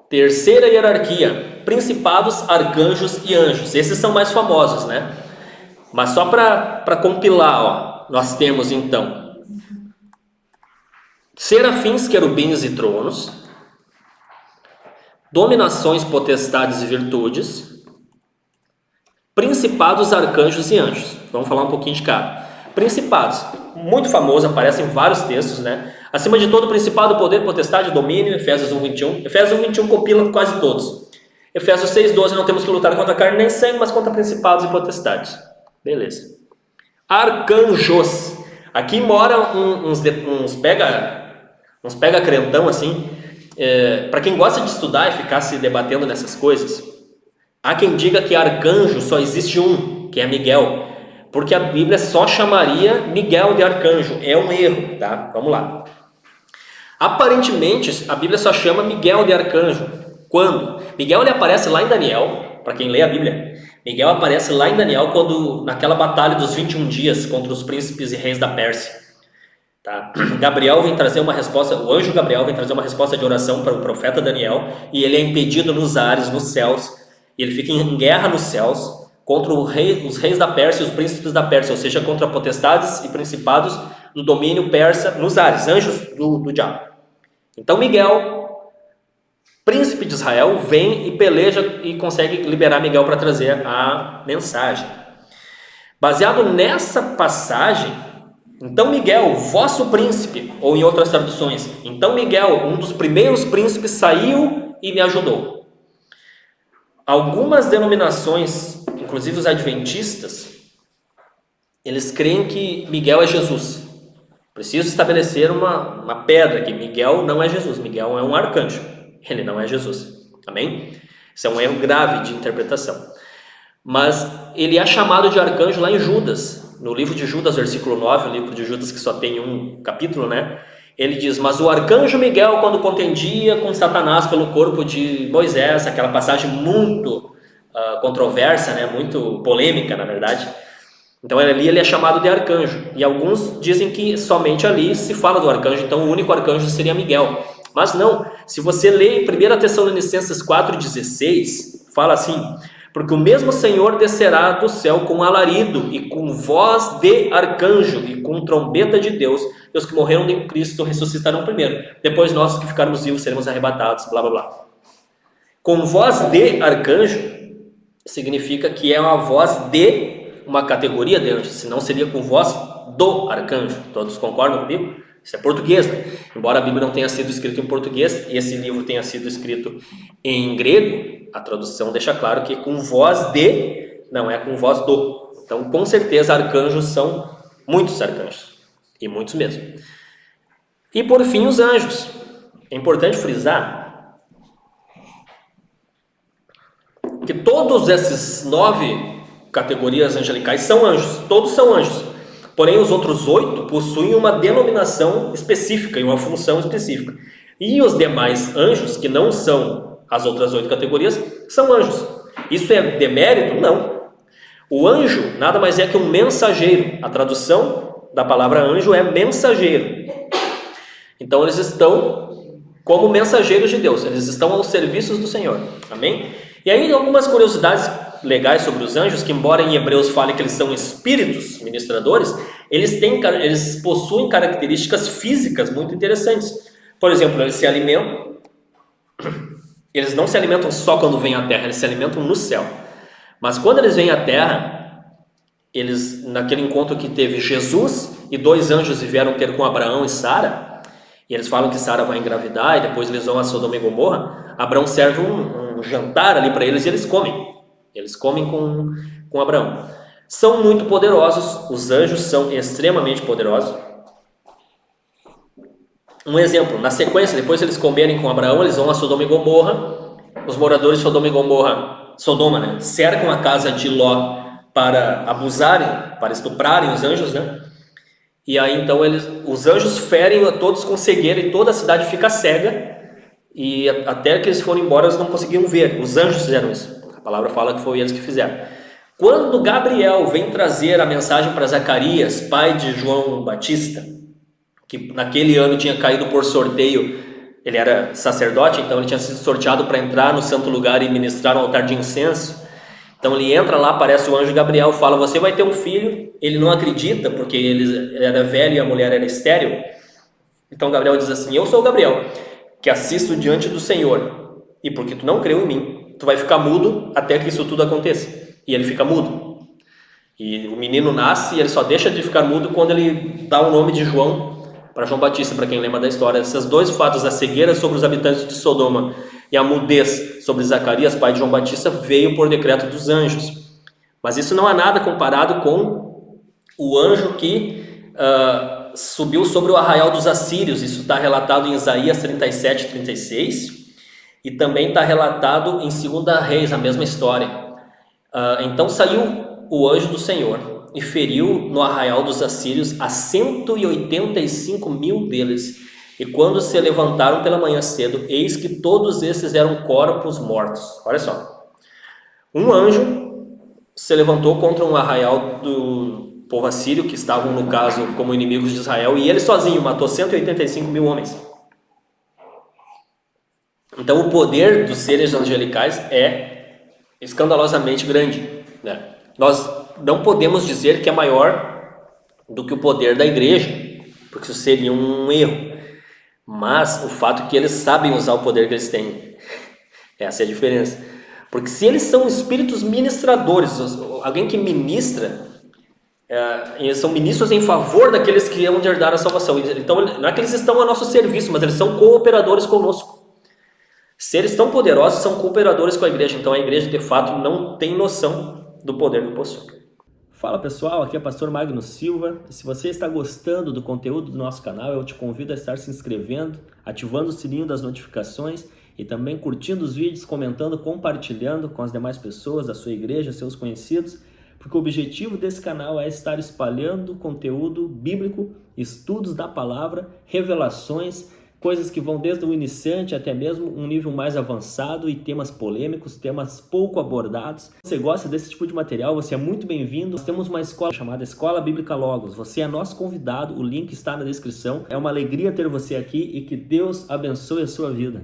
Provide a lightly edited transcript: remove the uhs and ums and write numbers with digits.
Terceira hierarquia, principados, arcanjos e anjos. Esses são mais famosos, né? Mas só para compilar, ó, nós temos então serafins, querubins e tronos, dominações, potestades e virtudes, principados, arcanjos e anjos. Vamos falar um pouquinho de cada. Principados, muito famoso, aparece em vários textos, né? Acima de todo, principado, poder, potestade, domínio, Efésios 1:21. Efésios 1:21 compila quase todos. Efésios 6:12, não temos que lutar contra carne nem sangue, mas contra principados e potestades. Beleza. Arcanjos. Aqui moram uns pega crentão assim. Para quem gosta de estudar e ficar se debatendo nessas coisas, há quem diga que arcanjo só existe um, que é Miguel, porque a Bíblia só chamaria Miguel de arcanjo. É um erro, tá? Vamos lá. Aparentemente, a Bíblia só chama Miguel de arcanjo. Quando? Miguel ele aparece lá em Daniel, para quem lê a Bíblia. Miguel aparece lá em Daniel naquela batalha dos 21 dias contra os príncipes e reis da Pérsia. Tá? Gabriel vem trazer uma resposta, o anjo Gabriel vem trazer uma resposta de oração para o profeta Daniel, e ele é impedido nos ares, nos céus, e ele fica em guerra nos céus contra os reis da Pérsia e os príncipes da Pérsia, ou seja, contra potestades e principados do domínio persa nos ares, anjos do diabo. Então Miguel, príncipe de Israel, vem e peleja e consegue liberar Miguel para trazer a mensagem. Baseado nessa passagem, então Miguel, vosso príncipe, ou em outras traduções, então Miguel, um dos primeiros príncipes, saiu e me ajudou. Algumas denominações, inclusive os adventistas, eles creem que Miguel é Jesus. Preciso estabelecer uma pedra que Miguel não é Jesus, Miguel é um arcanjo, ele não é Jesus. Amém? Isso é um erro grave de interpretação. Mas ele é chamado de arcanjo lá em Judas. No livro de Judas, versículo 9, o livro de Judas que só tem um capítulo, né? Ele diz, mas o arcanjo Miguel, quando contendia com Satanás pelo corpo de Moisés, aquela passagem muito controversa, né? Muito polêmica, na verdade. Então ali ele é chamado de arcanjo. E alguns dizem que somente ali se fala do arcanjo, então o único arcanjo seria Miguel. Mas não, se você lê em 1 Tessalonicenses 4,16, fala assim... Porque o mesmo Senhor descerá do céu com alarido e com voz de arcanjo e com trombeta de Deus. E os que morreram em Cristo ressuscitarão primeiro. Depois nós que ficarmos vivos seremos arrebatados, blá blá blá. Com voz de arcanjo significa que é uma voz de uma categoria de anjos, senão seria com voz do arcanjo. Todos concordam comigo? Isso é português, né? Embora a Bíblia não tenha sido escrita em português, e esse livro tenha sido escrito em grego, a tradução deixa claro que com voz de, não é com voz do. Então, com certeza, arcanjos são muitos arcanjos, e muitos mesmo. E por fim, os anjos. É importante frisar que todos esses 9 categorias angelicais são anjos, todos são anjos. Porém, os outros 8 possuem uma denominação específica e uma função específica. E os demais anjos, que não são as outras 8 categorias, são anjos. Isso é demérito? Não. O anjo nada mais é que um mensageiro. A tradução da palavra anjo é mensageiro. Então, eles estão como mensageiros de Deus. Eles estão aos serviços do Senhor. Amém? E aí, algumas curiosidades legais sobre os anjos, que embora em Hebreus fale que eles são espíritos ministradores, eles possuem características físicas muito interessantes. Por exemplo, eles se alimentam, eles não se alimentam só quando vêm à terra, eles se alimentam no céu. Mas quando eles vêm à terra, eles, naquele encontro que teve Jesus e 2 anjos vieram ter com Abraão e Sara, e eles falam que Sara vai engravidar e depois eles vão a Sodoma e Gomorra, Abraão serve um jantar ali para eles e eles comem. Eles comem com Abraão. São muito poderosos, os anjos são extremamente poderosos. Um exemplo, na sequência, depois de eles comerem com Abraão, eles vão a Sodoma e Gomorra. Os moradores de Sodoma e Gomorra, Sodoma, né, cercam a casa de Ló para abusarem, para estuprarem os anjos, né? E aí então os anjos ferem a todos com cegueira e toda a cidade fica cega. E até que eles foram embora, eles não conseguiam ver. Os anjos fizeram isso. A palavra fala que foi eles que fizeram. Quando Gabriel vem trazer a mensagem para Zacarias, pai de João Batista, que naquele ano tinha caído por sorteio ele era sacerdote, então ele tinha sido sorteado para entrar no santo lugar e ministrar no altar de incenso. Então ele entra lá, aparece o anjo Gabriel, fala: você vai ter um filho. Ele não acredita, porque ele era velho e a mulher era estéril. Então Gabriel diz assim: eu sou o Gabriel, que assisto diante do Senhor, e porque tu não creu em mim, tu vai ficar mudo até que isso tudo aconteça. E ele fica mudo. E o menino nasce e ele só deixa de ficar mudo quando ele dá o nome de João para João Batista, para quem lembra da história. Esses dois fatos, a cegueira sobre os habitantes de Sodoma e a mudez sobre Zacarias, pai de João Batista, veio por decreto dos anjos. Mas isso não é nada comparado com o anjo que subiu sobre o arraial dos assírios. Isso está relatado em Isaías 37, 36, e também está relatado em 2 Reis, a mesma história. Então saiu o anjo do Senhor e feriu no arraial dos assírios a 185 mil deles. E quando se levantaram pela manhã cedo, eis que todos esses eram corpos mortos. Olha só. Um anjo se levantou contra um arraial do povo assírio, que estavam, no caso, como inimigos de Israel, e ele sozinho matou 185 mil homens. Então o poder dos seres angelicais é escandalosamente grande, né? Nós não podemos dizer que é maior do que o poder da igreja, porque isso seria um erro. Mas o fato é que eles sabem usar o poder que eles têm. Essa é a diferença. Porque se eles são espíritos ministradores, alguém que ministra, eles são ministros em favor daqueles que hão de herdar a salvação. Então não é que eles estão a nosso serviço, mas eles são cooperadores conosco. Seres tão poderosos são cooperadores com a igreja. Então a igreja de fato não tem noção do poder que possui. Fala pessoal, aqui é o pastor Magno Silva, e se você está gostando do conteúdo do nosso canal, eu te convido a estar se inscrevendo, ativando o sininho das notificações e também curtindo os vídeos, comentando, compartilhando com as demais pessoas da sua igreja, seus conhecidos, porque o objetivo desse canal é estar espalhando conteúdo bíblico, estudos da palavra, revelações, coisas que vão desde o iniciante até mesmo um nível mais avançado e temas polêmicos, temas pouco abordados. Se você gosta desse tipo de material, você é muito bem-vindo. Nós temos uma escola chamada Escola Bíblica Logos. Você é nosso convidado, o link está na descrição. É uma alegria ter você aqui e que Deus abençoe a sua vida.